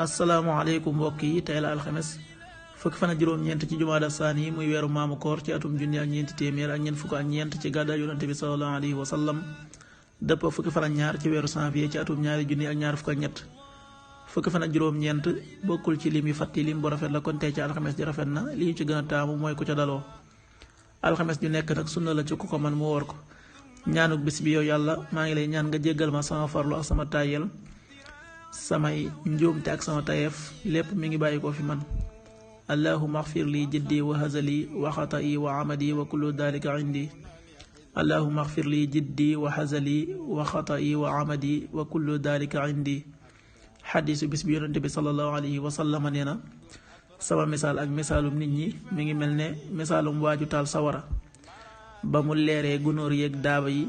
asalaamaaleykum mbokk yi tey la alxames fukki fan ak juróom-ñeent ci jumaada saani muy weeru maamu koor ci atum junni ak ñeenti téeméer ak ñeent fukk ak ñeent ci gàddaay yonante bi sallallahu alayhi wa sallam dëpp fukki fan ak ñaar ci weeru janvier ci atum ñaari junni ak ñaar fukk ak ñett fukki fan ak juróom-ñeent bokkul ci lim yu fàtti lim bu rafet la kon tey ci alxames ji rafet na li ñu ci gën a taamu mooy ku ca daloo alxames ju nekk nag sunna la ci ku ko man mu woor ko ñaanuk bis bi yow yàlla maa ngi lay ñaan nga jéggal ma sama farlu ak sama tàyyel samay njuumte ak sama tayeef lépp mi ngi bàyyi ko fi man allahuma axfir li jiddi wa hazali wa xata'i wa amadi wa kullu dalika indi allahuma axfir li jiddi wa hazali wa xata'i wa amadi wa kullu dalika indi xadiisu bis bi yonente bi sallallahu alayhi wa sallam nee na sama misaal ak misaalum nit ñi mi ngi mel ne misaalum waaju taal sawara ba mu leeree gunóor yeeg daaba yi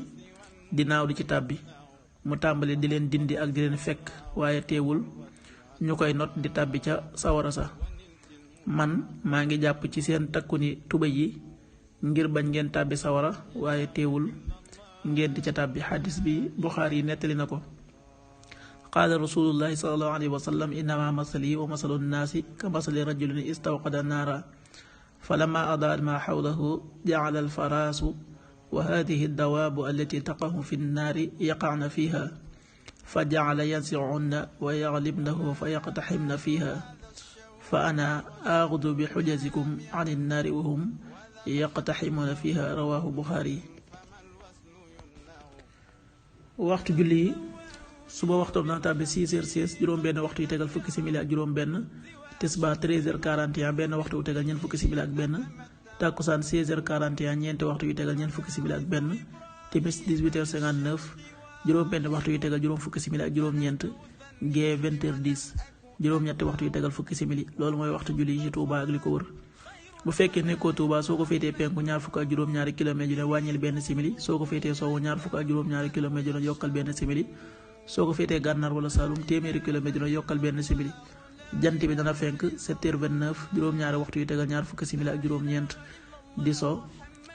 dinaaw di ci tàbbi mu tàmbali di leen dindi ak di leen fekk waaye teewul ñu koy not di tàbbi ca sawara sa man maa ngi jàpp ci seen takku ni tubéy yi ngir bañ ngeen tàbbi sawara waaye teewul ngeen di ca tàbbi xadis bi Buxaari yi nettali na ko qaala rasulullahi sallallahu alayhi wa sallam innama masali wa masalu nnaasi ka masali rajulin istawqada naara falamma adaat ma xawlahu jacala alfaraasu wa hadihi addawaabu allati taqahu fi nnaari yaqacna fiha fa jacala yansicunna wa yaglibnahu fa yaqtaximna fiha fa ana aaxudu bi xujazikum an innaari wa hum yaqtaximuna fiha rawaahu Buxaari. waxtu julli yi suba waxtoom dana tàbbi 6h16 juróom-benn waxtu yu tegal fukki simili ak juróom-benn tisbaar 13h41 benn waxtu yu tegal ñeent fukki simili ak benn tàkkusaan 16h41 ñeenti waxtu yu tegal ñeent fukki simili ak benn timis 18h59 juróom-benn waxtu yu tegal juróom fukki simili ak juróom-ñeent gee 20h10 juróom-ñetti waxtu yu tegal fukki simili loolu mooy waxtu julli yi ci Touba ak li ko wër. bu fekkee nekkoo Touba soo ko féetee penku ñaar fukk ak juróom-ñaari kilomètre yu ne wàññil benn simili soo ko féetee sowwu ñaar fukk ak juróom-ñaari kilomètre yu ne yokkal benn simili soo ko féetee gànnaar wala Saalum téeméeri kilomètre yu ne yokkal benn simili jant bi dana fenk 7h29 juróom-ñaari waxtu yu tegal ñaar fukki simili ak juróom-ñeent di so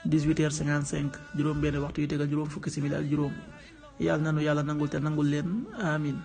18h55 juróom-benn waxtu yu tegal juróom fukki simili ak juróom yàlla nanu yàlla nangul te nangul leen amin